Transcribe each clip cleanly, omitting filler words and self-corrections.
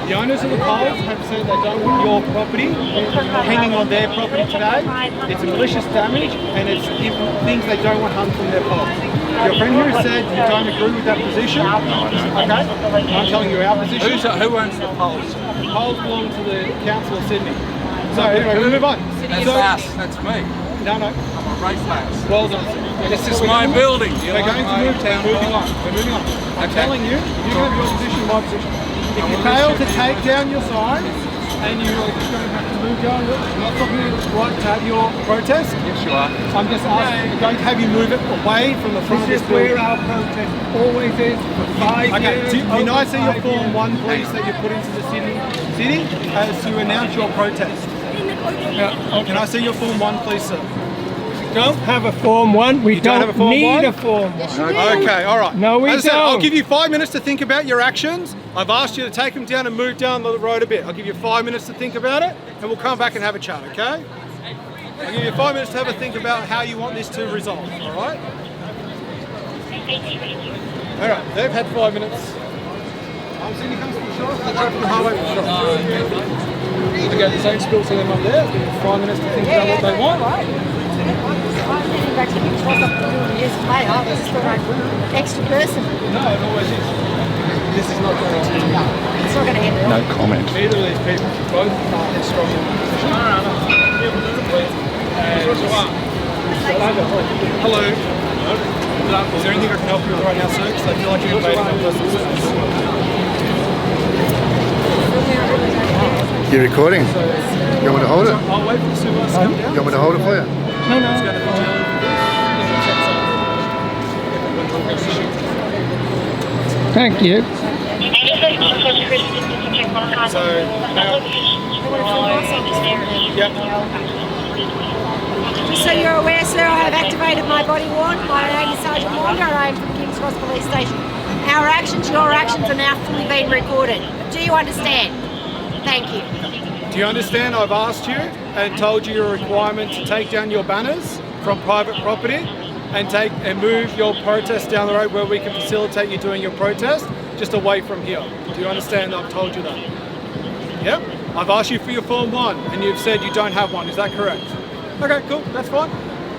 The owners of the poles have said they don't want your property hanging on their property today. It's a malicious damage and it's things they don't want hung from their poles. Your friend here said you don't agree with that position. Okay, I'm telling you our position. Who owns the poles? The poles belong to the Council of Sydney. So anyway, we'll move on. That's us, that's me. No. I'm a race pass. Well done. This is my building. We're going to move town. We're moving on. I'm telling you, you have your position, my position. If you fail to take down your sign, and you're just going to have to move down, I'm not stopping you right to have your protest. Yes, you are. I'm just asking, I'm going to have you move it away from the front of this building. This is where our protest always is for 5 years. Can I see your Form 1, please, that you put into the city as to announce your protest? Can I see your Form 1, please, sir? Don't have a Form 1. We don't have a Form need 1? a Form 1. Okay, all right. No, we As I said, I'll don't. give you 5 minutes to think about your actions. I've asked you to take them down and move down the road a bit. I'll give you 5 minutes to think about it, and we'll come back and have a chat, okay? I'll give you 5 minutes to have a think about how you want this to resolve, all right? All right, they've had 5 minutes. Cindy comes to the shore, the traffic and highway will stop. Okay, the same spill to them up there. I'll give you 5 minutes to think about what they want. This is the right extra person. No, it always is. This is not going to end. It's not going to end. No comment. Neither of these people, both are strong in the position. Hello. Is there anything I can help you with right now, sir? Because I feel like you're invading my personal space. You're recording? You want me to hold it? I'll wait for the supervisor to come down. You want me to hold it for you? No. Thank you. So, Just so you're aware, sir, I have activated my body worn. My name is Sergeant Wanda and I am from King's Cross Police Station. Our actions, your actions are now fully being recorded. Do you understand? Thank you. do you understand I've asked you and told you your requirement to take down your banners from private property and move your protest down the road where we can facilitate you doing your protest just away from here? Do you understand I've told you that? Yep. I've asked you for your Form 1 and you've said you don't have one. Is that correct? Okay, cool. That's fine.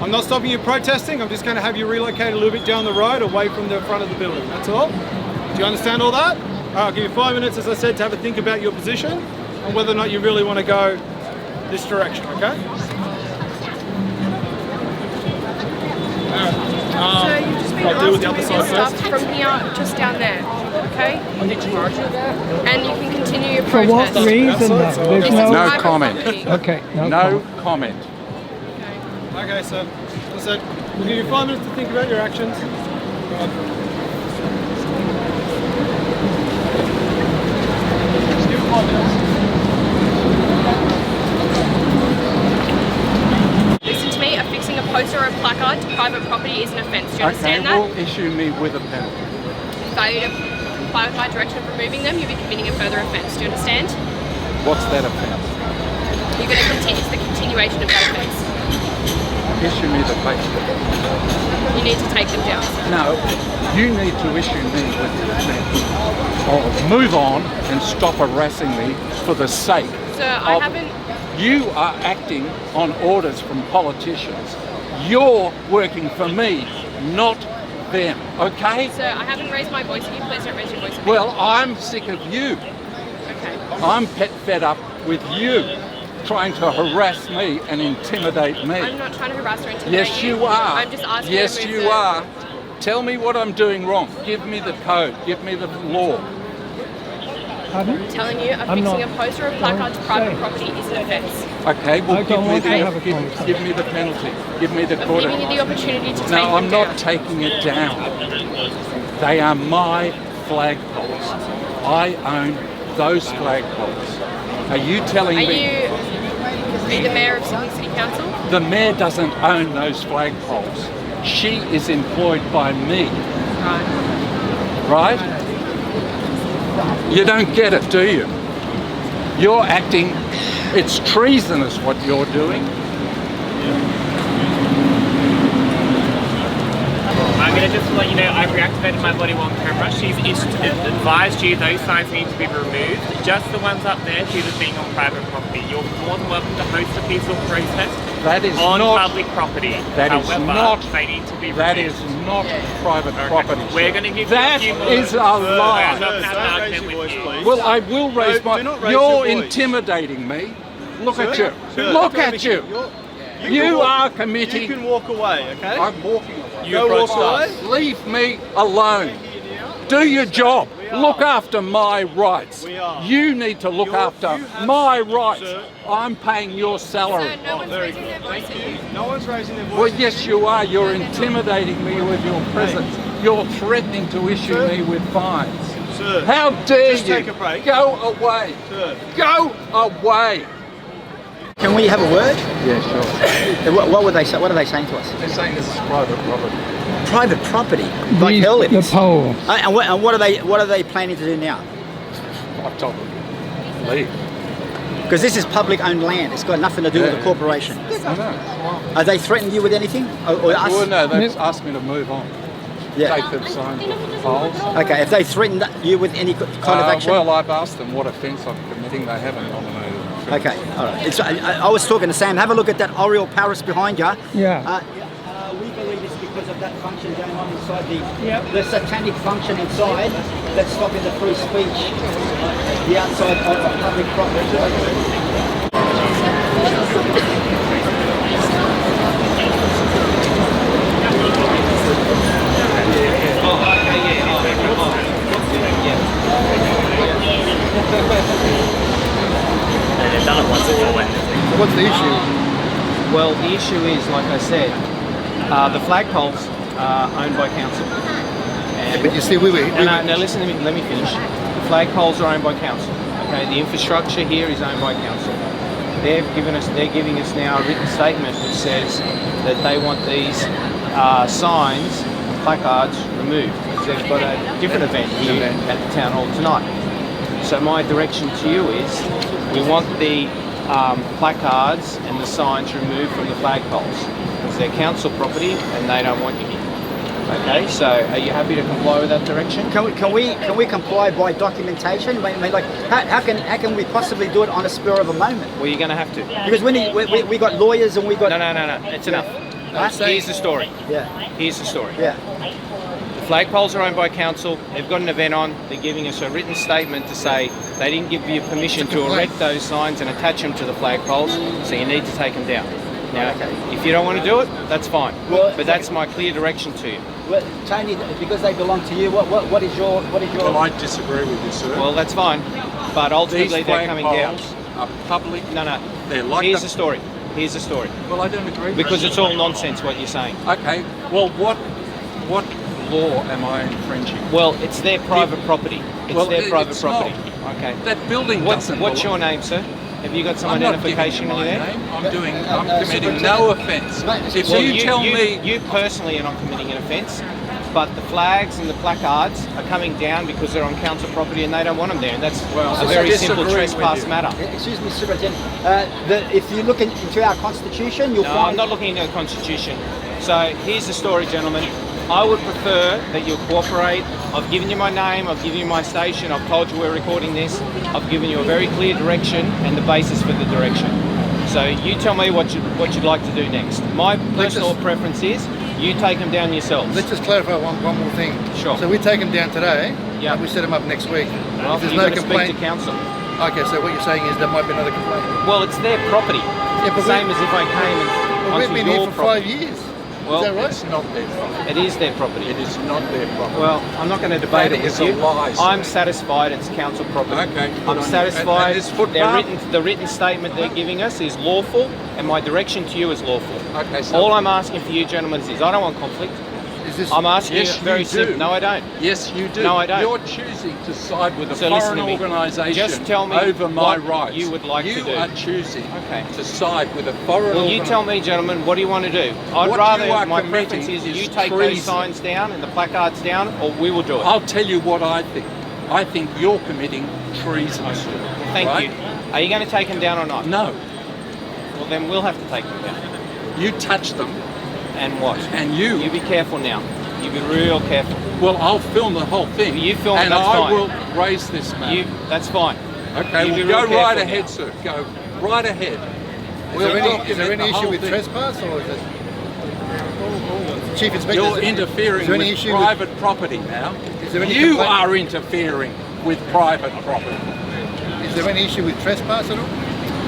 I'm not stopping you protesting. I'm just going to have you relocate a little bit down the road away from the front of the building. That's all. Do you understand all that? All right, I'll give you 5 minutes, as I said, to have a think about your position and whether or not you really want to go this direction, okay? So you've just been I'll deal with the asked other to move your side stuff first. from here, just down there, okay? And you can continue your For what protest. reason though? This There's is no... private comment. property. Okay, no No comment. comment. Okay, so as I said, we'll give you 5 minutes to think about your actions. Just give it 5 minutes. Listen to me, affixing a poster or a placard to private property is an offence. Do you Okay, understand that? well, issue me with a penalty. Failure to comply with my direction of removing them, you'll be committing a further offence. Do you understand? What's that offence? You're going to continue, it's the continuation of that offence. Issue me the paper. You need to take them down. No, you need to issue me with the offence. Or move on and stop harassing me for the sake Sir, I of- haven't... You are acting on orders from politicians. You're working for me, not them, okay? Sir, I haven't raised my voice at you. Please don't raise your voice at me. Well, I'm sick of you. Okay. I'm fed up with you trying to harass me and intimidate me. I'm not trying to harass or intimidate Yes, you are. I'm just asking Yes, you to move you the- are. Tell me what I'm doing wrong. Give me the code. Give me the law. Pardon? I'm telling you, I'm affixing not- a poster or a placard to private Say. property is an offence. Okay, well, I don't want to have a give conversation. me the penalty. Give me the I'm court. giving you the opportunity to take No, I'm them not down. taking it down. They are my flagpoles. I own those flagpoles. Are you telling Are me you the Mayor of Sydney City Council? the mayor doesn't own those flagpoles? She is employed by me, Right. right? You don't get it, do you? You're acting, it's treasonous what you're doing. I'm going to just let you know I've reactivated my body worn camera. She's advised you those signs need to be removed. Just the ones up there due to being on private property. You're more than welcome to host a peaceful protest That is on not, public property. that is However, not, they need to be removed. that is not private Okay. property. We're going to give That you a few more. is a I'm lie. not going to have an argument with you. Well, I will raise No, my... do not raise You're your voice. intimidating me. Look at Sir, you. sir, Look you're- at you. can You walk- are committing... You can walk away, okay? I'm walking away. Go walk away. Leave me alone. Do your job. Look after my rights. We are. You need to look after you have- my rights. Sir. I'm paying your salary. Sir, no one's very raising their voice at you. No one's raising their voice. Well, yes, you are. You're intimidating me with your presence. You're threatening to issue Sir. me with fines. Sir, How dare just you? take a break. Go away. Sir. Go away. Can we have a word? Yeah, sure. What were they say? What are they saying to us? They're saying this is private property. Private property, like hell it The is. pole. And what are they planning to do now? I've told them. Leave. Because this is public-owned land. It's got nothing to do with the corporation. I know. Are they threatening you with anything? Or us? Well, no, they've Yep. asked me to move on. Yeah. Take the signs off the poles. Okay. If they threatened you with any kind of action? Well, I've asked them what offence I'm committing. They haven't nominated. Okay. All right. I was talking to Sam. Have a look at that Oriel Paris behind you. Yeah. We believe it's because of that function going on inside the satanic function inside that's stopping the free speech, the outside of public property. They've done it once before when What's the issue? Well, the issue is, like I said, the flagpoles are owned by council. And But you see, now listen to me. Let me finish. The flagpoles are owned by council. Okay, the infrastructure here is owned by council. They're giving us now a written statement which says that they want these signs, placards removed because they've got a different event here at the town hall tonight. So my direction to you is, we want the placards and the signs removed from the flagpoles because they're council property and they don't want you here. Okay, so are you happy to comply with that direction? Can we comply by documentation? I mean, like, how can we possibly do it on a spur of a moment? Well, you're going to have to. Because we got lawyers and we got... No. It's enough. Here's the story. Yeah. Here's the story. Yeah. The flagpoles are owned by council. They've got an event on. They're giving us a written statement to say they didn't give you permission to erect those signs and attach them to the flagpoles, so you need to take them down. Now, if you don't want to do it, that's fine. Well, but that's my clear direction to you. Well, Tony, because they belong to you, what is your... Well, I disagree with you, sir. Well, that's fine. But ultimately, they're coming down. Are public. No. They're like Here's the story. Here's the story. Well, I don't agree. Because it's all nonsense what you're saying. Okay. Well, what law am I infringing? Well, it's their private property. It's their private property. Not. Okay. That building doesn't. What's your name, sir? Have you got some identification on you there? I'm committing no offence. If you tell me... You personally are not committing an offence, but the flags and the placards are coming down because they're on council property and they don't want them there. And that's a very simple trespass matter. Excuse me, Superintendent. If you look into our constitution, you'll find... No, I'm not looking into the constitution. So here's the story, gentlemen. I would prefer that you cooperate. I've given you my name, I've given you my station, I've told you we're recording this, I've given you a very clear direction and the basis for the direction. So you tell me what you'd like to do next. My personal preference is you take them down yourselves. Let's just clarify one more thing. Sure. So we take them down today, yeah. and we set them up next week. Well, if there's you've no got to complaint... speak to council. Okay, so what you're saying is there might be another complaint. Well, it's their property. Yeah, but Same as if I came and but we've been here for 5 years. Well, is that right? It's not their property. It is their property. It is not their property. Well, I'm not going to debate it with you. That is a lie, sir. I'm satisfied it's council property. Okay. I'm satisfied and this footpath? the written statement they're giving us is lawful and my direction to you is lawful. Okay, so all I'm asking for you gentlemen is I don't want conflict. Is this... I'm asking Yes, you very you do. simple. No, I don't. Yes, you do. No, I don't. You're choosing to side with a So listen foreign to me. organisation Just tell me over my what rights. you would like to do. You are choosing Okay. to side with a foreign Well, you tell me, gentlemen, what do you want to do? I'd What rather you are my committing preference is is you take treason. those signs down and the placards down, or we will do it. I'll tell you what I think. I think you're committing treason. Thank right? you. Are you going to take them down or not? No. Well, then we'll have to take them down. You touch them. And what? And you. You be careful now. You be real careful. Well, I'll film the whole thing. You film it, and that's I fine. will raise this matter. That's fine. Okay, You be well, real go right careful ahead, now. sir. Go right ahead. Is there any issue with trespass, or is it... Chief Inspector... You're interfering with issue private property now. Is there any You complaint? are interfering with private property. Is there any issue with trespass at all?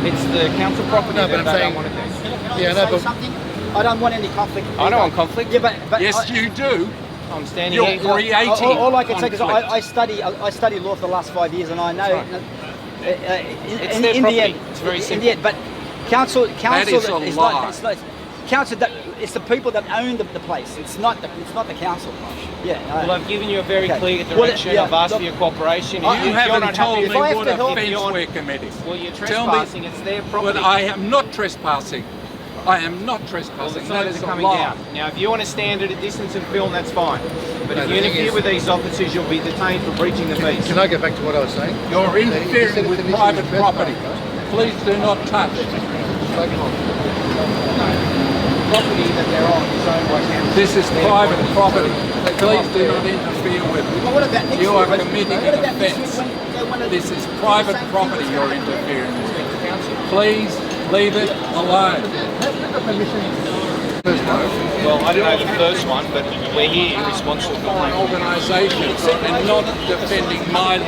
It's the council property No, but that I'm they saying... don't want to do. Yeah, no, but... something? I don't want any conflict. I don't want conflict. Yeah, but Yes, you do. I'm standing You're here. creating all I can say is conflict. I study law for the last 5 years, and I know. It's in their the property. end, It's very in simple. the end, but council is a is lie. not. It's not. Council. It's the people that own the place. It's not the council. Yeah. Well, I've given you a very Okay. clear Well, direction. yeah, I've asked look, for your cooperation. You If you're haven't not told happy me If I have what to help offence you- we're committing. Well, you're Tell me- trespassing. It's their property. But I am not trespassing. I am not Well, trespassing. the That signs is are a coming lie. down. Now, if you want to stand at a distance and film, that's fine. But No, if the you thing interfere is- with these officers, you'll be detained for breaching the peace. Can I go back to what I was saying? You're You said interfering it's with an issue private with property. trespass, Please do not touch. right? Property that they're on is owned by council. This is private property. Please do not interfere with Well, what about it. next You week? are committing What an about next offence. week when they want to This do is the private same property thing you're as council? interfering with. Please leave it alone. Well, I don't know the first one, but we're here in response to a Foreign complaint. organisations and not defending my...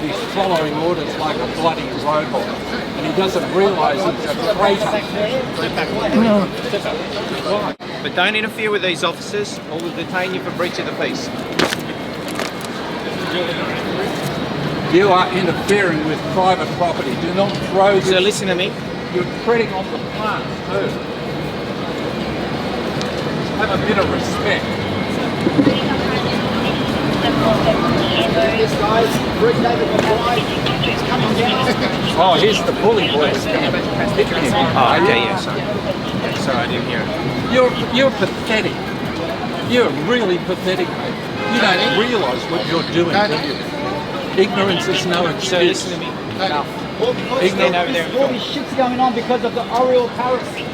He's following orders like a bloody robot. And he doesn't realise he's a traitor. But don't interfere with these officers or we'll detain you for breach of the peace. You are interfering with private property. Do not throw So this... listen to me. You're treading on the plants too. Have a bit of respect. This guy's McBride. It's coming down. Oh, here's the bully boy. Hitting him. Oh, okay, yeah, sorry. Sorry, I didn't hear it. You're pathetic. You're really pathetic, mate. You don't realise what you're doing, do you? Ignorance is no So excuse. listen to me. All because Stand over there. all this shit's going on because of the Oriel Paris. You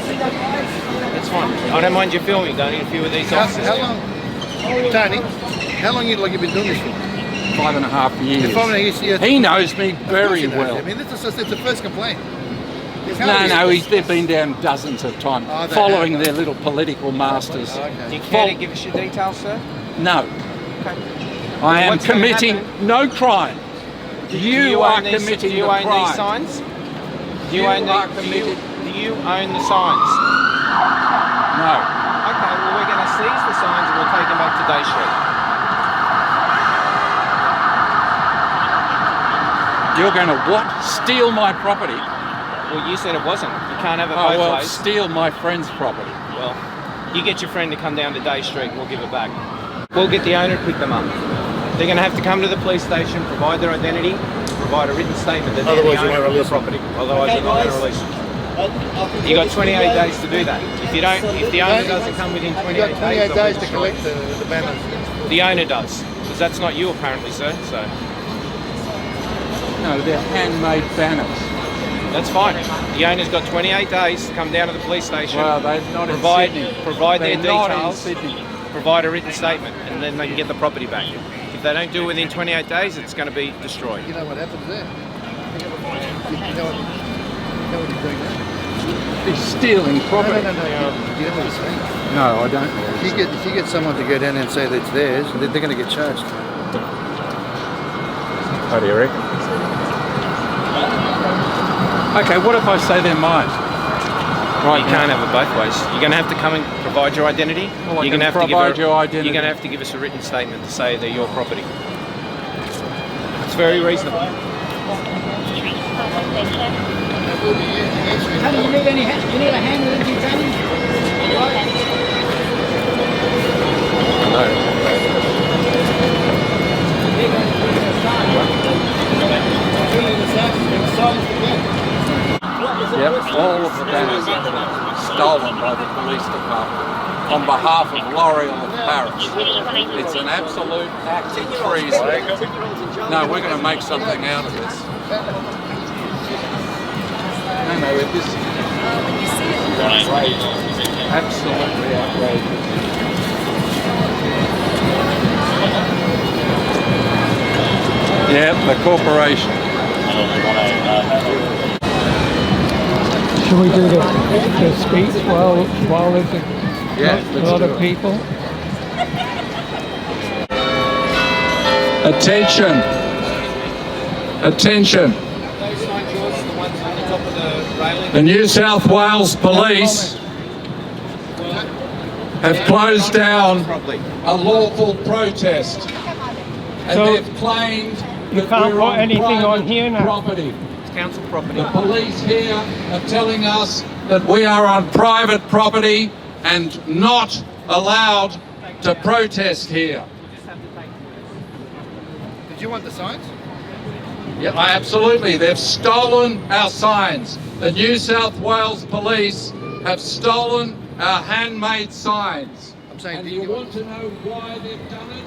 see that, guys? That's fine. I don't mind you filming. Don't interfere with these officers. How long, Tony? How long you been doing this for? 5.5 years. 5.5 years. Yeah. He knows me very well. I mean, it's the first complaint. No, they've been down dozens of times, following their little political masters. Do you care to give us your details, sir? No. Okay. I am What's gonna committing happen? no crime. You are committing Do you the own crime. these signs? Do You own are the, committing. do you own the signs? No. Okay, well we're going to seize the signs and we'll take them back to Day Street. You're going to what? Steal my property? Well, you said it wasn't. You can't have it Oh, both well, ways. steal my friend's property. Well, you get your friend to come down to Day Street and we'll give it back. We'll get the owner to pick them up. They're going to have to come to the police station, provide their identity, provide a written statement that they're the owner of the property. Otherwise, they're not going to release them. You got 28 days to do that. If the owner doesn't come within 28 You've got 28 days, days to collect the banners. the owner does, because that's not you apparently, sir. So No, they're handmade banners. that's fine. The owner's got 28 days to come down to the police station. Well, they're not provide in Sydney. provide their They're not in details. Sydney. Provide a written statement, and then they can get the property back. If they don't do it within 28 days, it's going to be destroyed. You know what happens there? You know what he's doing there? He's stealing property. No. You know what he's saying? No, I don't. If you get someone to go down there and say that it's theirs, they're going to get charged. What do you reckon? Okay, what if I say they're mine? Right, you can't have it both ways. You're going to have to come and provide your identity. Well, you're going to have provide to give your identity. You're going to have to give us a written statement to say they're your property. It's very reasonable. Tony, you need a hand with anything, Tony? Yep, all of the banners have been stolen by the police department on behalf of L'Oreal of Paris. It's an absolute act of treason. No, we're going to make something out of this. No, this is outrageous. Absolutely outrageous. Yeah, the corporation. Should we do the speech while there's a lot of people? Attention! Attention! Those signs yours, the ones on the top of the railing. The New South Wales Police have closed down a lawful protest, and So, they've claimed you that can't we're put on anything private on here now. property. It's council property. The police here are telling us that we are on private property and not allowed to protest here. Did you want the signs? Yeah, absolutely. They've stolen our signs. The New South Wales Police have stolen our handmade signs. I'm saying, And do you you want to know why they've done it?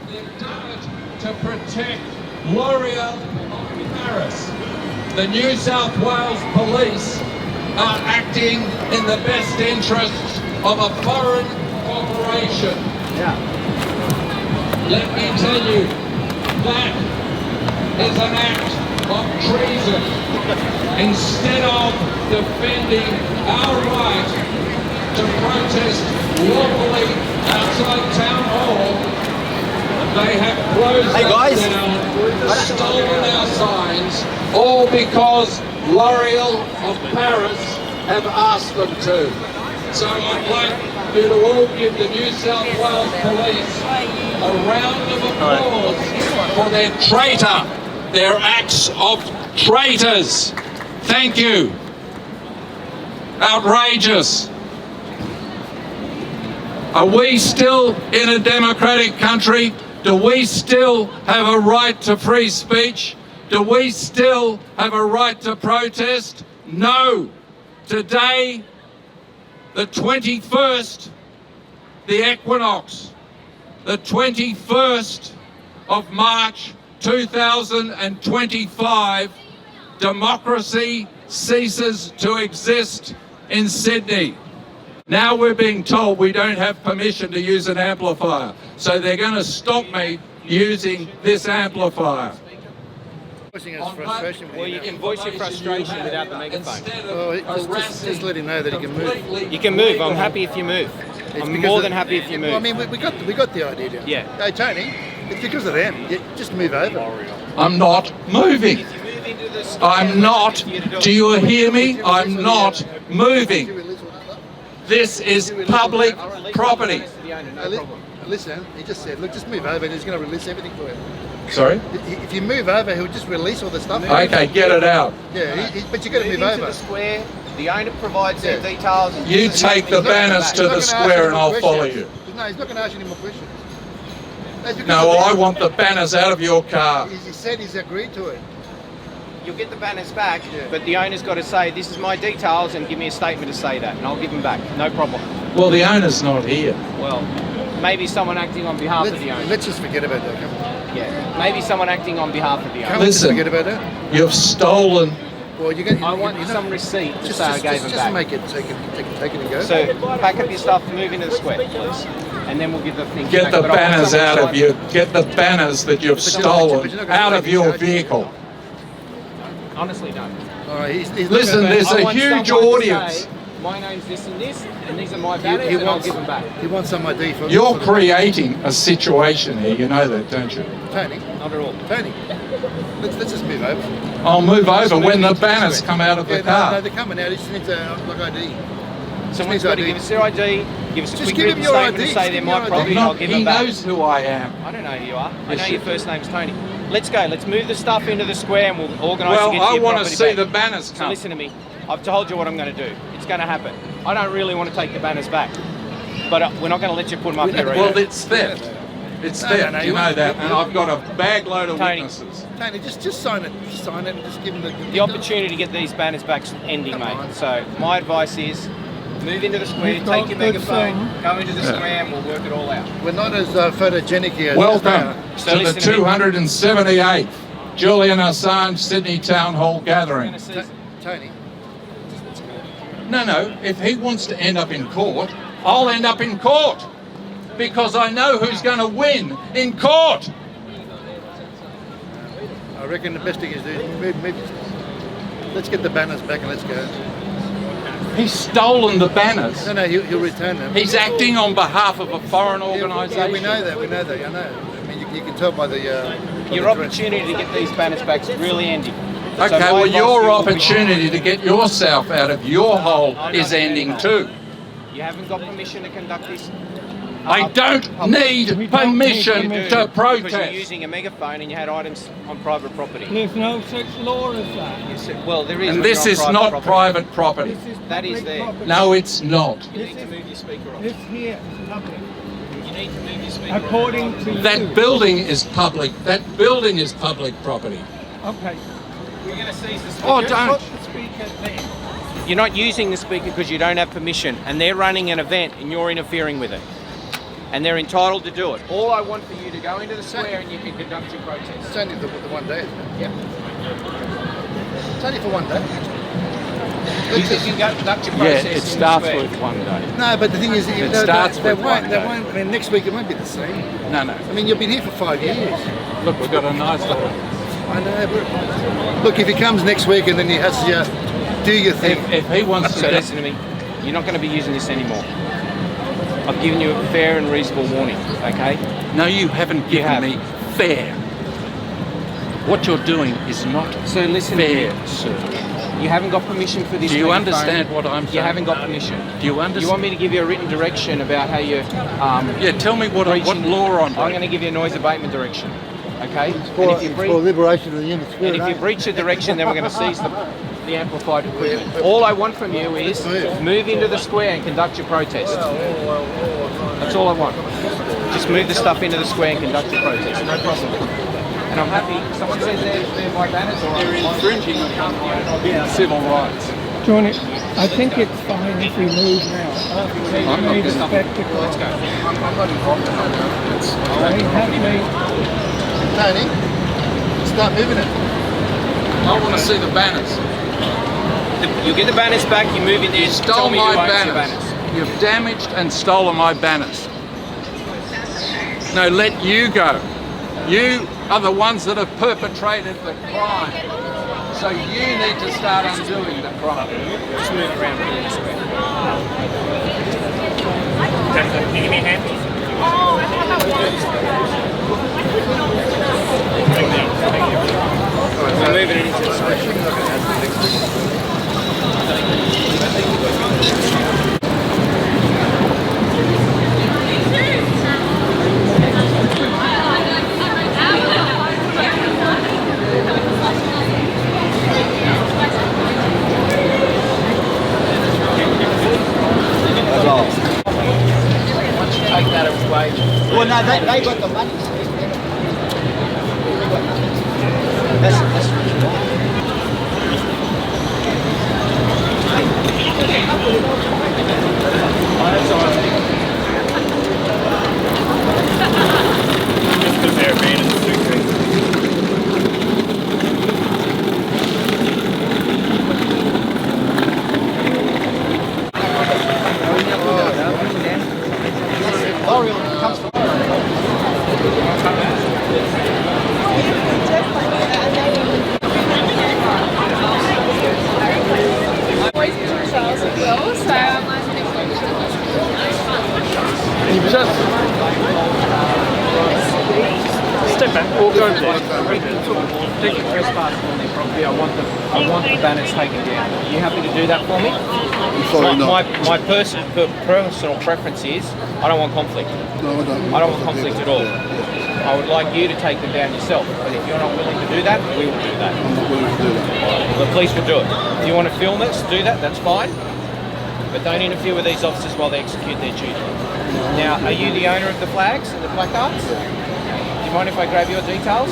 They've done it to protect L'Oreal of Paris. The New South Wales Police are acting in the best interests of a foreign corporation. Yeah. Let me tell you, that is an act of treason. Instead of defending our right to protest lawfully outside Town Hall, they have closed us down, stolen our signs, all because L'Oreal of Paris have asked them to. So I'd like you to all give the New South Wales Police a round of applause for their their acts of traitors. Thank you. Outrageous. Are we still in a democratic country? Do we still have a right to free speech? Do we still have a right to protest? No. Today, the 21st, the equinox, the 21st of March 2025, democracy ceases to exist in Sydney. Now we're being told we don't have permission to use an amplifier. So they're going to stop me using this amplifier. Voicing his frustration. Well, you can voice your frustration without the megaphone. Just let him know that he can move. You can move. I'm happy if you move. I'm more than happy if you move. Well, I mean, we got the idea. Don't we? Yeah. Hey, Tony, it's because of them. Just move over. I'm not moving. I'm not. Do you hear me? I'm not moving. This is public property. Listen, he just said, look, just move over and he's going to release everything for you. Sorry? If you move over, he'll just release all the stuff. Okay, get it out. Yeah, but you got to move Into over. the square. The owner provides their details. You take the banners to the square and I'll follow you. No, he's not going to ask you any more questions. No, I want the banners out of your car. He said he's agreed to it. You'll get the banners back, but the owner's got to say, this is my details, and give me a statement to say that, and I'll give them back. No problem. Well, the owner's not here. Well, maybe someone acting on behalf of the owner. Let's just forget about that. Come on. Yeah, maybe someone acting on behalf of the owner. Can't we just Listen, forget about that? you've stolen. Well, I want some receipt to say I gave them back. Just make it, take it and go. So, pack up your stuff, move into the square, please. And then we'll give the thing Get back. the But I want banners someone out to of you. Get the banners that you've stolen out of your vehicle. Honestly, no. All right, he's Listen, there's I a want huge someone to audience. say, my name's this and this, and these are my banners, and I'll give them back. He wants some ID for You're creating a situation here. You know that, don't you? Tony. Not at all. Tony, let's just move over. I'll move over when the banners come out of the No, car. they're coming out. He just needs like ID. Someone's got to give us their ID, give us a Just quick give him written your statement ID, to say just they're give him my your property, ID. and I'll give He them back. knows who I am. I don't know who you are. I Yes, know you your do. first name's Tony. Let's go. Let's move the stuff into the square and we'll organise to Well, get I your want to property see back. the banners So come. listen to me. I've told you what I'm going to do. It's going to happen. I don't really want to take the banners back, but we're not going to let you put them up here. Well, it's theft. It's theft. no, You know that. And I've got a bag load of Tony. witnesses. Tony, just sign it. Just sign it and just give him The opportunity to get these banners back's ending, mate. So my advice is move into the square, You've take got your good megaphone, song. go into the square, and we'll work it all out. We're not as photogenic here. Welcome So to the listen to me. 278th Julian Assange Sydney Town Hall gathering. Tony. No, if he wants to end up in court, I'll end up in court. Because I know who's going to win in court. I reckon the best thing is to move. Let's get the banners back and let's go. He's stolen the banners. No, he'll return them. He's acting on behalf of a foreign Yeah, organisation. we know that. I know. I mean, you can tell by the. by Your the dress. opportunity to get these banners back is really ending. So Okay, my well, advice your to you will be- opportunity to get yourself out of your hole is ending too. You haven't got permission to conduct this. I don't need permission to Because you're protest. using a megaphone and you had items on private property. There's no such law as that. You said, well, there is. And but this is not property. private property. This is That is public there. property. No, it's not. You need to move your speaker off. This here is public. You need to move your speaker off. According to you. That building is public. That building is public property. Okay. We're going to seize the speaker. Oh, Put don't. the speaker there. You're not using the speaker because you don't have permission, and they're running an event and you're interfering with it. And they're entitled to do it. All I want for you to go into the square and you can conduct your protest. It's only the 1 day. Isn't it? Yep. It's only for 1 day. You can conduct your Yeah, protest it in the starts square. with 1 day. No, but the thing is, It starts with one they day. won't. I mean, next week it won't be the same. No. I mean, you've been here for 5 years. Look, we've got a nice little. I know, but look, if he comes next week and then he has to do your thing. If he wants So to. listen to me. You're not going to be using this anymore. I've given you a fair and reasonable warning, okay? No, you haven't given have. me fair. What you're doing is not So listen to fair, me. sir. You haven't got permission for this Do you megaphone. understand what I'm saying? You haven't got permission. Do you You understand? want me to give you a written direction about how you Yeah, tell me what law I'm I'm breaking. going to give you a noise abatement direction, okay? For, and if you it's breach, for liberation of the unit and if you breach the direction, then we're going to seize the amplified equipment. All I want from you is move into the square and conduct your protest. That's all I want. Just move the stuff into the square and conduct your protest. No problem. And I'm happy. Someone says they're my banners or You're infringing on civil rights. Johnny, I think it's fine if we move now. They've I'm not made a gonna- spectacle. Let's go. I'm not involved in that. They have made. Tony, start moving it. I want to see the banners. You get the banners back, you move in there, You stole tell me my who owns your banners. You've damaged and stolen my banners. No, let you go. You are the ones that have perpetrated the crime. So you need to start undoing the crime. Just move around this way. Can you give me a hand? So move it into the Once you take that away, Well, no, they got the money. That's Richard Boyle. Just because they're abandoned suitcase. L'Oreal comes from Step back. Or go there. take your trespass on their property. I want the banners taken down. Are you happy to do that for me? My personal preference is I don't want conflict. No, I don't. I don't want conflict at all. I would like you to take them down yourself. But if you're not willing to do that, we will do that. I'm not willing to do that. The police will do it. If you want to film this, do that. That's fine. But don't interfere with these officers while they execute their duty. Now, are you the owner of the flags and the placards? Do you mind if I grab your details?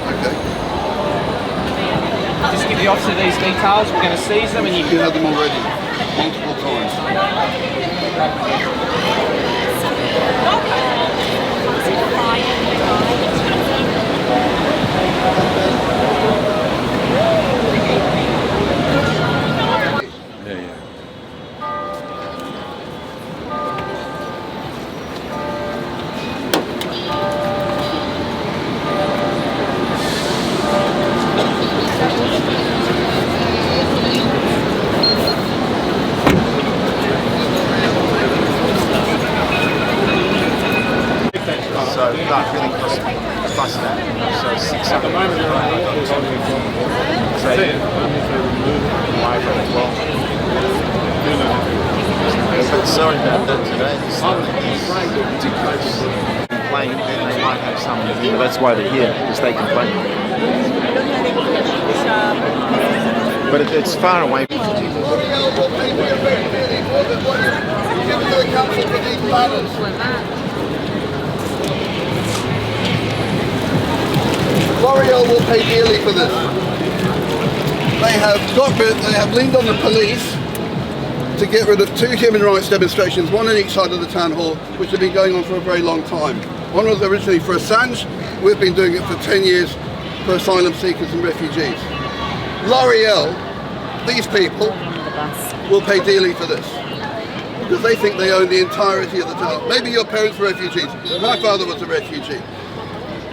Okay. Just give the officer these details. We're going to seize them and you You had them already, multiple times. So that really cost plus that. So 600. But sorry about that today. This is ridiculous. Complain, then they might have some. That's why they're here, because they complain. But it's far away. L'Oreal will pay dearly for this. They have leaned on the police to get rid of 2 human rights demonstrations, one on each side of the town hall, which have been going on for a very long time. One was originally for Assange. We've been doing it for 10 years for asylum seekers and refugees. L'Oreal, these people, will pay dearly for this, because they think they own the entirety of the town. Maybe your parents were refugees. My father was a refugee.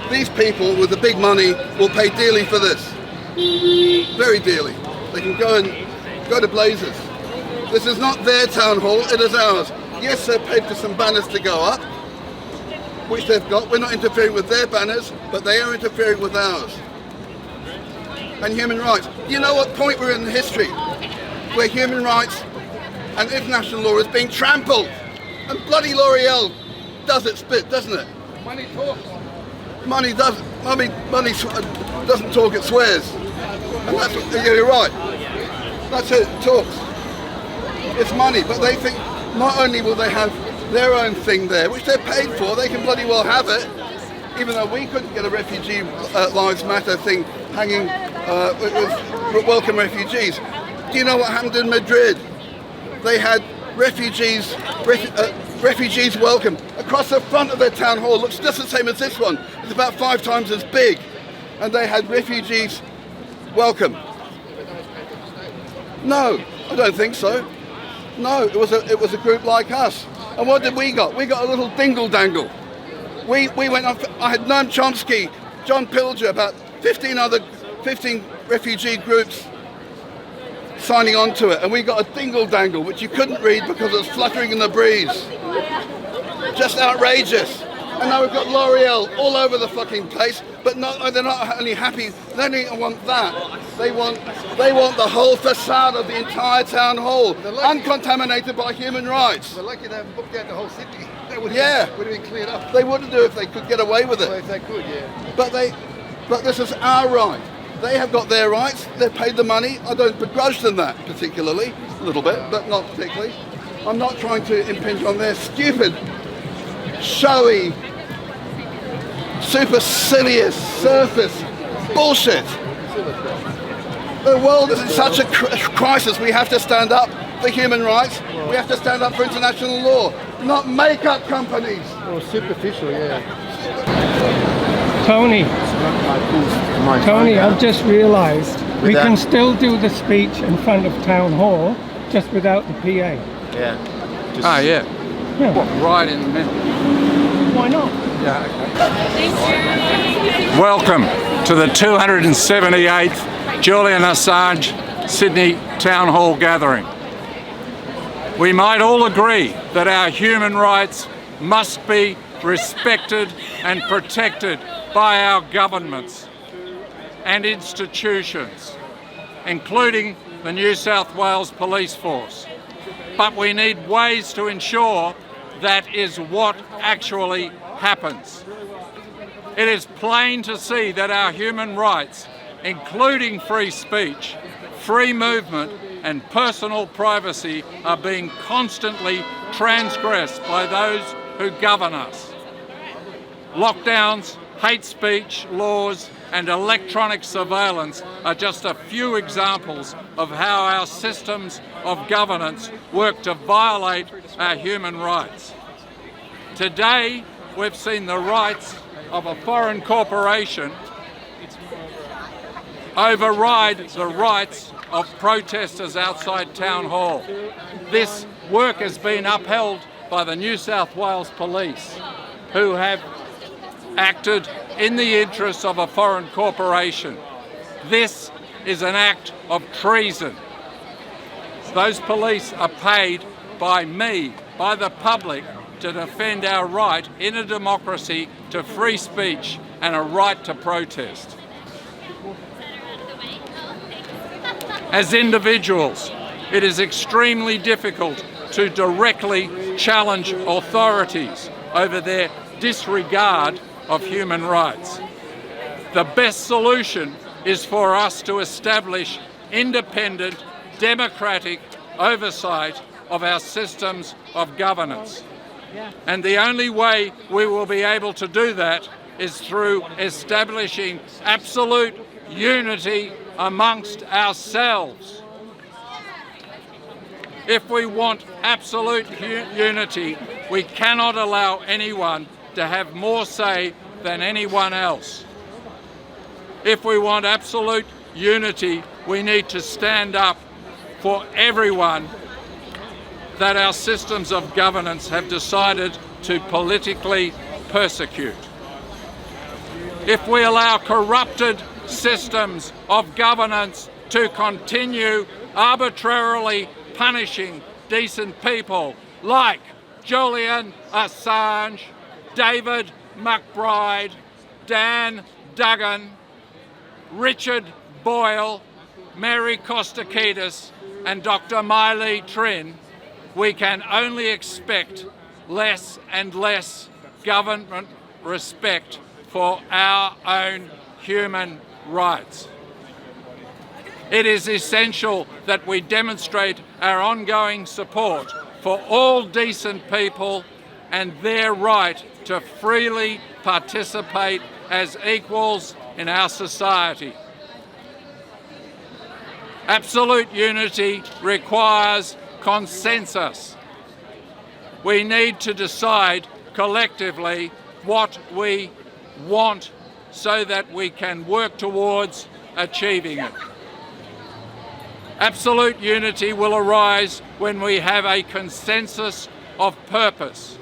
These people with the big money will pay dearly for this. Very dearly. They can go to blazes. This is not their town hall, it is ours. Yes, they've paid for some banners to go up, which they've got. We're not interfering with their banners, but they are interfering with ours. And human rights. You know what point we're in history where human rights and international law is being trampled? And bloody L'Oreal does its bit, doesn't it? Money talks. Money doesn't talk, it swears. And that's, you're right. That's it talks. It's money, but they think not only will they have their own thing there, which they're paid for, they can bloody well have it, even though we couldn't get a Refugee Lives Matter thing hanging with welcome refugees. Do you know what happened in Madrid? They had refugees welcome across the front of their town hall. Looks just the same as this one. It's about 5 times as big, and they had refugees welcome. No, I don't think so. No, it was a group like us. And what did we got? We got a little dingle dangle. We went on. I had Noam Chomsky, John Pilger, about 15 refugee groups signing on to it, and we got a dingle dangle which you couldn't read because it was fluttering in the breeze. Just outrageous. And now we've got L'Oreal all over the fucking place, but they're not only happy, they don't want that. They want the whole facade of the entire town hall, uncontaminated by human rights. They're lucky they haven't booked out the whole city. That would have been cleared up. They wouldn't do if they could get away with it. Well, if they could, yeah. But this is our right. They have got their rights. They've paid the money. I don't begrudge them that particularly, a little bit, but not particularly. I'm not trying to impinge on their stupid, showy, supercilious surface bullshit. The world is in such a crisis. We have to stand up for human rights. We have to stand up for international law, not make-up companies. Or superficial, yeah. Tony, I've just realised we can still do the speech in front of Town Hall just without the PA. Yeah. Yeah. Right in the middle. Why not? Yeah, okay. Welcome to the 278th Julian Assange Sydney Town Hall gathering. We might all agree that our human rights must be respected and protected by our governments and institutions, including the New South Wales Police Force. But we need ways to ensure that is what actually happens. It is plain to see that our human rights, including free speech, free movement and personal privacy, are being constantly transgressed by those who govern us. Lockdowns, hate speech laws and electronic surveillance are just a few examples of how our systems of governance work to violate our human rights. Today, we've seen the rights of a foreign corporation override the rights of protesters outside Town Hall. This work has been upheld by the New South Wales Police, who have acted in the interests of a foreign corporation. This is an act of treason. Those police are paid by me, by the public, to defend our right in a democracy to free speech and a right to protest. As individuals, it is extremely difficult to directly challenge authorities over their disregard of human rights. The best solution is for us to establish independent, democratic oversight of our systems of governance. And the only way we will be able to do that is through establishing absolute unity amongst ourselves. If we want absolute unity, we cannot allow anyone to have more say than anyone else. If we want absolute unity, we need to stand up for everyone that our systems of governance have decided to politically persecute. If we allow corrupted systems of governance to continue arbitrarily punishing decent people like Julian Assange, David McBride, Dan Duggan, Richard Boyle, Mary Kostakidis and Dr. Miley Trin, we can only expect less and less government respect for our own human rights. It is essential that we demonstrate our ongoing support for all decent people and their right to freely participate as equals in our society. Absolute unity requires consensus. We need to decide collectively what we want so that we can work towards achieving it. Absolute unity will arise when we have a consensus of purpose.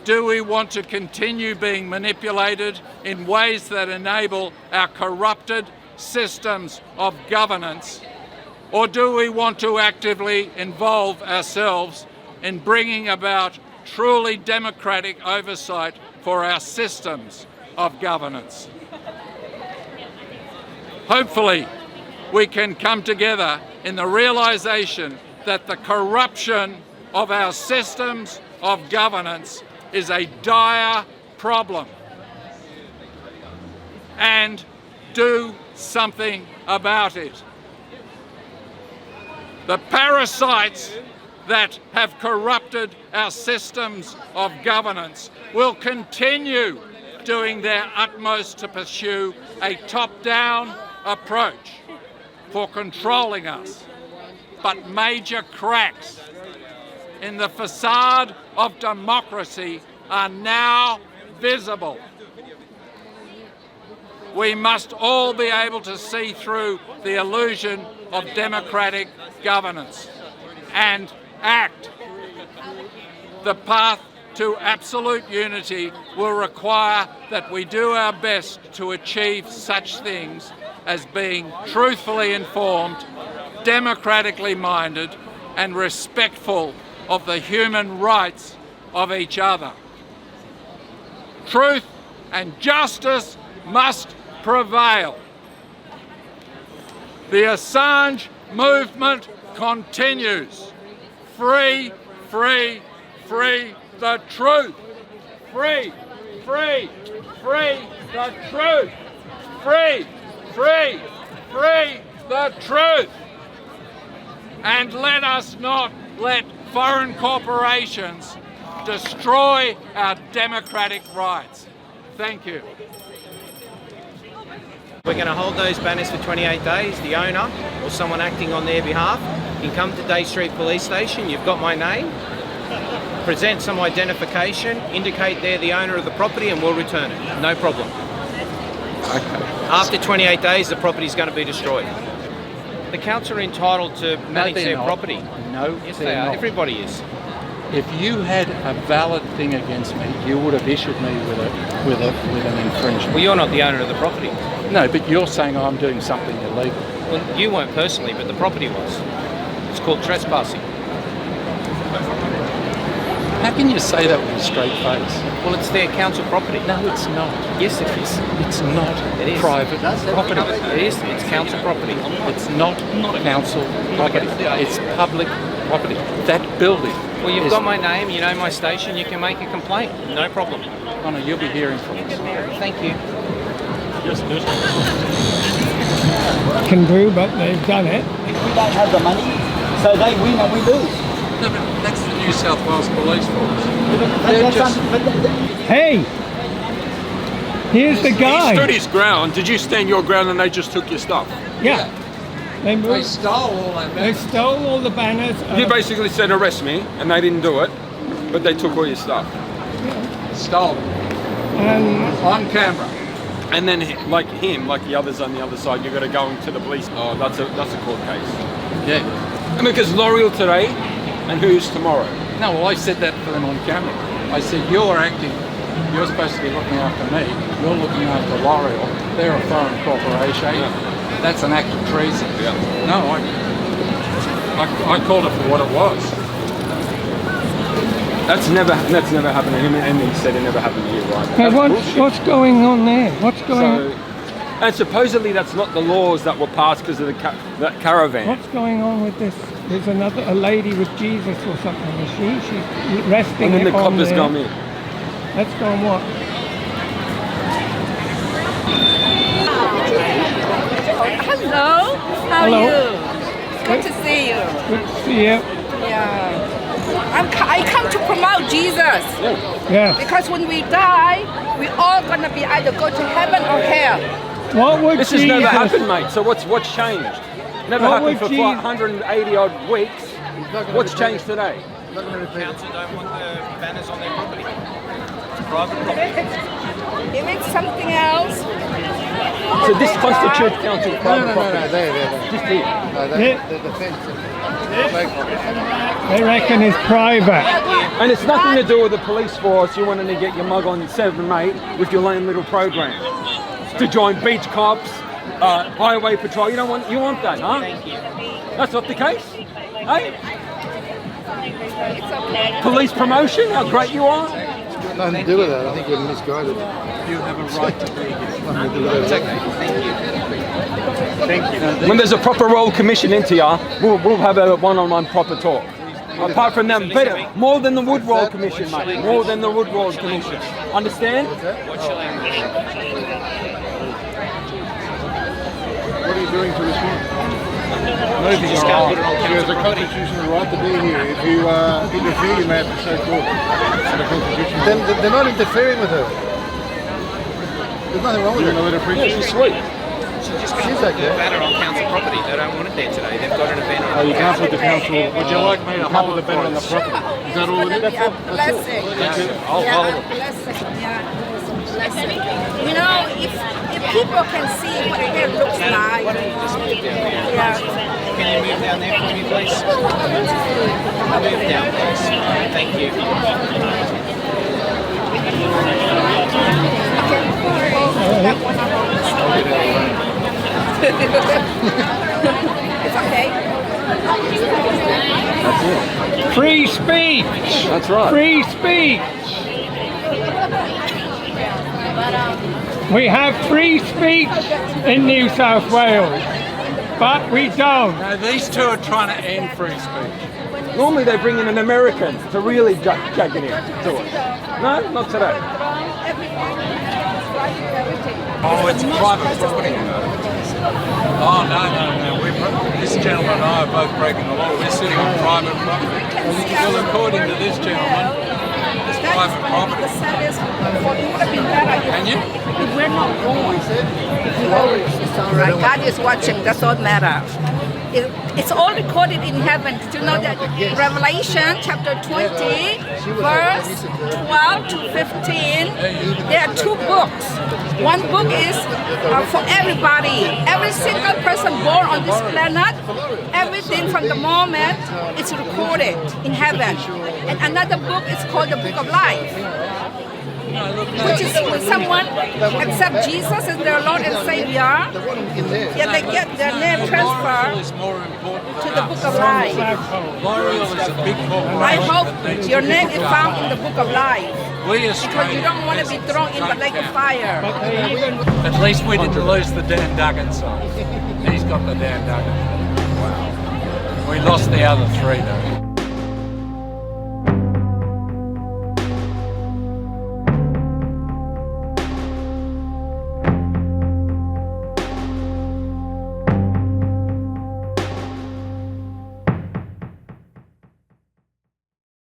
Do we want to continue being manipulated in ways that enable our corrupted systems of governance, or do we want to actively involve ourselves in bringing about truly democratic oversight for our systems of governance? Hopefully, we can come together in the realisation that the corruption of our systems of governance is a dire problem, and do something about it. The parasites that have corrupted our systems of governance will continue doing their utmost to pursue a top-down approach for controlling us. But major cracks in the facade of democracy are now visible. We must all be able to see through the illusion of democratic governance and act. The path to absolute unity will require that we do our best to achieve such things as being truthfully informed, democratically minded, and respectful of the human rights of each other. Truth and justice must prevail. The Assange movement continues. Free, free, free the truth. Free, free, free the truth. Free, free, free the truth. And let us not let foreign corporations destroy our democratic rights. Thank you. We're going to hold those banners for 28 days. The owner or someone acting on their behalf can come to Day Street Police Station. You've got my name. Present some identification, indicate they're the owner of the property, and we'll return it. No problem. Okay. After 28 days, the property is going to be destroyed. The council are entitled to manage their property. No, yes, they are. not. Everybody is. If you had a valid thing against me, you would have issued me with an infringement. Well, you're not the owner of the property. No, but you're saying I'm doing something illegal. Well, you weren't personally, but the property was. It's called trespassing. How can you say that with a straight face? Well, it's their council property. No, it's not. Yes, it is. It's not It is. private property. It is. It's council property. It's not council property. It's public property. That building. Well, you've got my name, you know my station, you can make a complaint. No problem. Oh no, you'll be hearing from us. Thank you. Can do, but they've done it. We don't have the money, so they win and we lose. No, but that's the New South Wales Police Force. Hey! Here's the guy. He stood his ground. Did you stand your ground and they just took your stuff? Yeah. They stole all that. They stole all the banners. You basically said arrest me, and they didn't do it, but they took all your stuff. Stole them. On camera. And then, like the others on the other side, you got to go into the police. Oh, that's a court case. Yeah. And because L'Oreal today, and who's tomorrow? No, well, I said that for them on camera. I said, you're supposed to be looking after me. You're looking after L'Oreal. They're a foreign corporation. Yeah. That's an act of treason. Yeah. No, I called it for what it was. That's never happened to him, and he said it never happened to you, right? Hey, what's going on there? What's going on? And supposedly that's not the laws that were passed because of that caravan. What's going on with this? There's a lady with Jesus or something. Is she? She's resting. And then the on coppers there. come in. Let's go on what? Hello, how are you? Good to see you. Good to see you. Yeah. I come to promote Jesus. Yeah. Because when we die, we all gonna be either go to heaven or hell. What would This Jesus... has never happened, mate. So what's changed? Never What happened would for Jesus- 180 odd weeks. What's changed today? The council don't want the banners on their property. It's private property. If it's something else, So this constitutes council private property. No, there. Just here. No, the fence. They reckon it's private. And it's nothing to do with the police force. You wanting to get your mug on 7, mate, with your lame little program. To join beach cops, highway patrol. You want that, huh? Thank you. That's not the case, hey? It's okay. Police promotion, how great you are. Nothing to do with that. I think we're misguided. You have a right to be here. Nothing to do with that. It's okay. Thank you. When there's a proper royal commission into ya, we'll have a one-on-one proper talk. Apart from them, better, more than the Wood Royal Commission, mate. More than the Wood Royal Commission. Understand? What's your language? What are you doing to this one? No, you just can't put it on She has council a property. constitutional right to be here. If you interfere, you may have to show court. The Constitution. They're not interfering with her. There's nothing wrong with her. Yeah, she's sweet. She's okay. The banner on council property. They don't want it there today. They've got an event on. Oh, you can't put the council. Would you like me to hold the banner on the property? Is that all it is? Yeah, blessing. That's it. I'll hold it. Blessing. Yeah, blessing. You know, if people can see what it looks like. Yeah. Can you move down there for me, please? Move down, please. Thank you. It's okay. Free speech. That's right. Free speech. We have free speech in New South Wales, but we don't. No, these two are trying to end free speech. Normally they bring in an American to really jag it in to it. No, not today. Oh, it's private property. Oh, no. This gentleman and I are both breaking the law. We're sitting on private property. Well, according to this gentleman, it's private property. Can you? If we're not wrong, it's all right. God is watching. That's all that matters. It's all recorded in heaven. Did you know that? Revelation chapter 20, verse 12 to 15. There are 2 books. One book is for everybody. Every single person born on this planet, everything from the moment it's recorded in heaven. And another book is called the Book of Life, which is when someone accepts Jesus as their Lord and Savior, they get their name transferred to the Book of Life. L'Oreal is a big corporation. I hope your name is found in the Book of Life, because you don't want to be thrown in the lake of fire. At least we didn't lose the Dan Duggan side. He's got the Dan Duggan. Wow. We lost the other 3 though.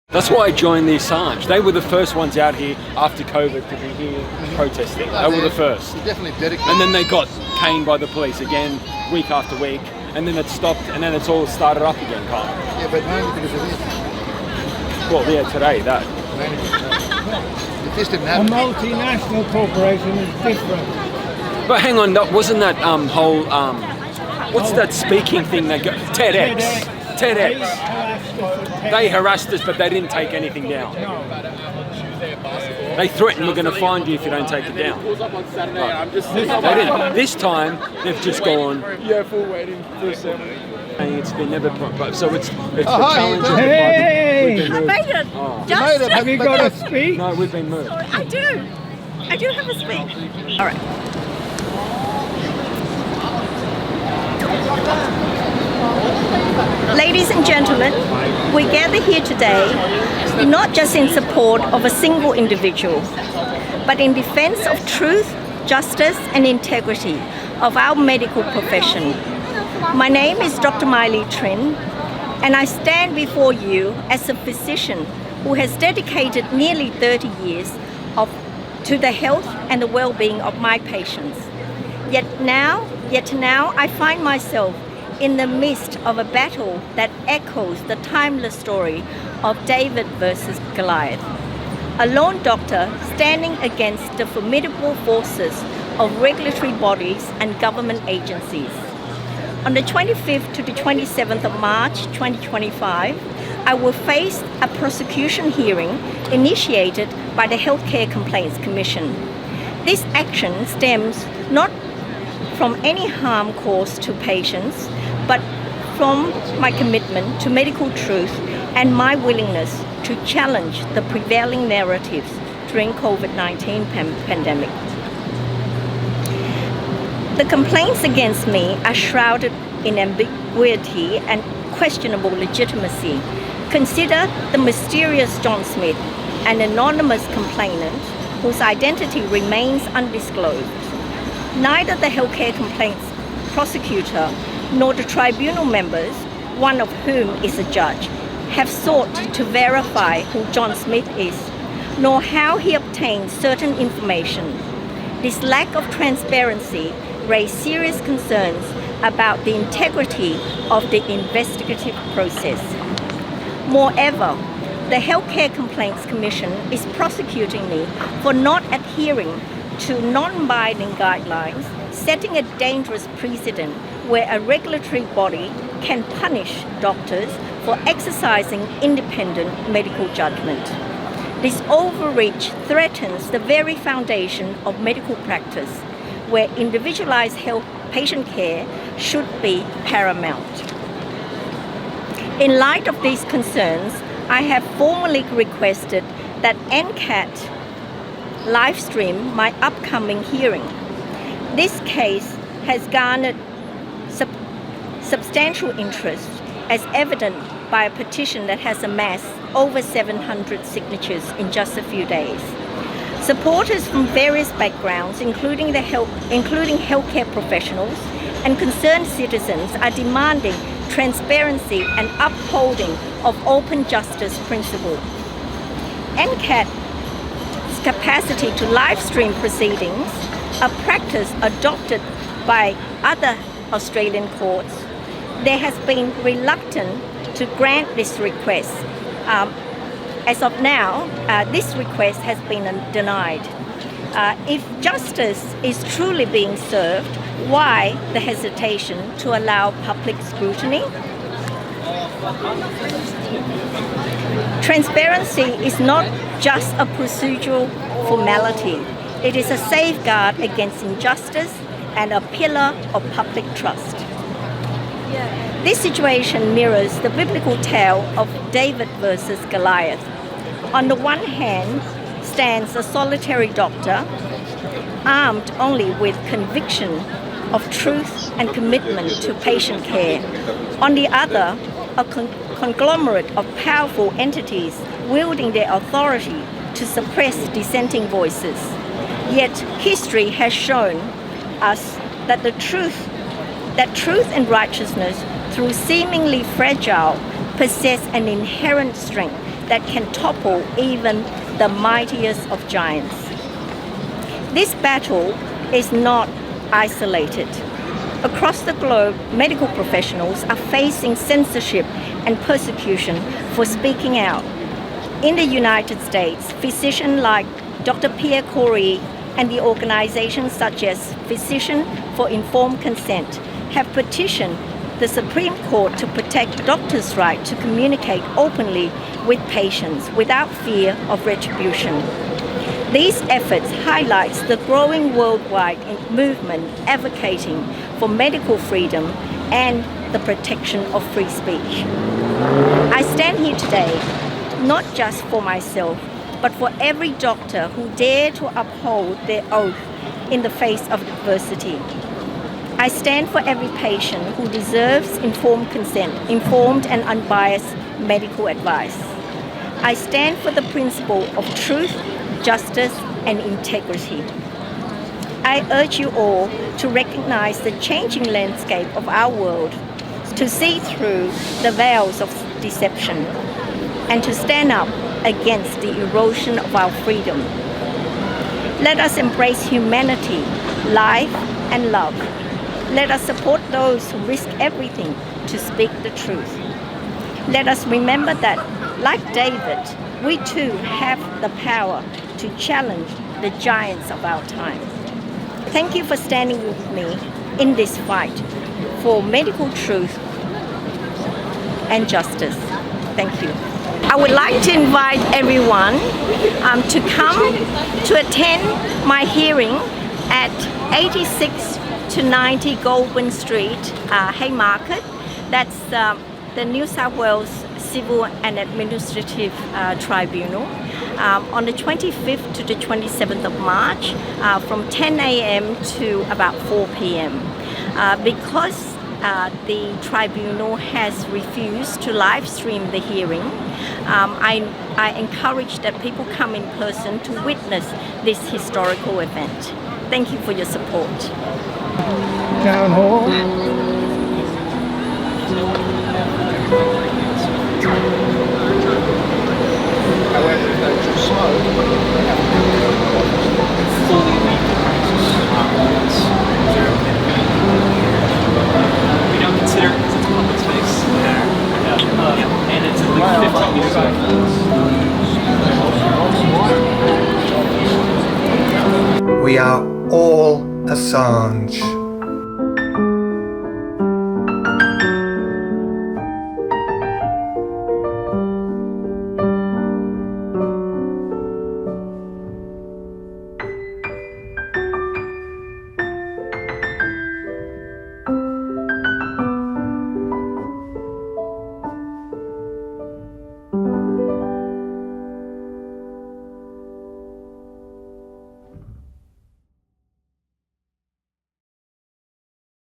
That's why I joined the Assange. They were the first ones out here after COVID to be here protesting. They were the first. Definitely dedicated. And then they got caned by the police again, week after week, and then it stopped, and then it's all started up again, Karyn. Yeah, but mainly because of this. Well, yeah, today, that. If this didn't A happen. multinational corporation is different. But hang on, wasn't that whole, what's that speaking thing they got? TEDx. They harassed us, but they didn't take anything down. They threatened, we're going to find you if you don't take it down. Right. They didn't. This time, they've just gone. Yeah, full waiting for a second. It's been never. So it's the hi, challenge of the hey. We've been I moved. made it. Oh. Just Have you got a speech? No, we've been moved. I do. I do have a speech. All right. Ladies and gentlemen, we gather here today not just in support of a single individual, but in defense of truth, justice and integrity of our medical profession. My name is Dr. Miley Trin, and I stand before you as a physician who has dedicated nearly 30 years to the health and the well-being of my patients. Yet now I find myself in the midst of a battle that echoes the timeless story of David versus Goliath. A lone doctor standing against the formidable forces of regulatory bodies and government agencies. On the 25th to the 27th of March 2025, I will face a prosecution hearing initiated by the Healthcare Complaints Commission. This action stems not from any harm caused to patients, but from my commitment to medical truth and my willingness to challenge the prevailing narratives during COVID-19 pandemic. The complaints against me are shrouded in ambiguity and questionable legitimacy. Consider the mysterious John Smith, an anonymous complainant whose identity remains undisclosed. Neither the healthcare complaints prosecutor nor the tribunal members, one of whom is a judge, have sought to verify who John Smith is, nor how he obtained certain information. This lack of transparency raised serious concerns about the integrity of the investigative process. Moreover, the Healthcare Complaints Commission is prosecuting me for not adhering to non-binding guidelines, setting a dangerous precedent where a regulatory body can punish doctors for exercising independent medical judgment. This overreach threatens the very foundation of medical practice, where individualized health patient care should be paramount. In light of these concerns, I have formally requested that NCAT live stream my upcoming hearing. This case has garnered substantial interest, as evident by a petition that has amassed over 700 signatures in just a few days. Supporters from various backgrounds, including healthcare professionals and concerned citizens, are demanding transparency and upholding of open justice principle. NCAT's capacity to live stream proceedings, a practice adopted by other Australian courts, there has been reluctance to grant this request. As of now, this request has been denied. If justice is truly being served, why the hesitation to allow public scrutiny? Transparency is not just a procedural formality. It is a safeguard against injustice and a pillar of public trust. This situation mirrors the biblical tale of David versus Goliath. On the one hand stands a solitary doctor, armed only with conviction of truth and commitment to patient care. On the other, a conglomerate of powerful entities wielding their authority to suppress dissenting voices. Yet history has shown us that truth and righteousness, through seemingly fragile, possess an inherent strength that can topple even the mightiest of giants. This battle is not isolated. Across the globe, medical professionals are facing censorship and persecution for speaking out. In the United States, physicians like Dr. Pierre Corey and the organizations such as Physicians for Informed Consent have petitioned the Supreme Court to protect doctors' right to communicate openly with patients without fear of retribution. These efforts highlight the growing worldwide movement advocating for medical freedom and the protection of free speech. I stand here today not just for myself, but for every doctor who dare to uphold their oath in the face of adversity. I stand for every patient who deserves informed consent, informed and unbiased medical advice. I stand for the principle of truth, justice, and integrity. I urge you all to recognize the changing landscape of our world, to see through the veils of deception, and to stand up against the erosion of our freedom. Let us embrace humanity, life, and love. Let us support those who risk everything to speak the truth. Let us remember that, like David, we too have the power to challenge the giants of our time. Thank you for standing with me in this fight for medical truth and justice. Thank you. I would like to invite everyone to come to attend my hearing at 86 to 90 Goldwyn Street, Haymarket. That's the New South Wales Civil and Administrative Tribunal on the 25th to the 27th of March from 10 a.m. to about 4 p.m. Because the tribunal has refused to live stream the hearing, I encourage that people come in person to witness this historical event. Thank you for your support. Town Hall. However, if they just smoke,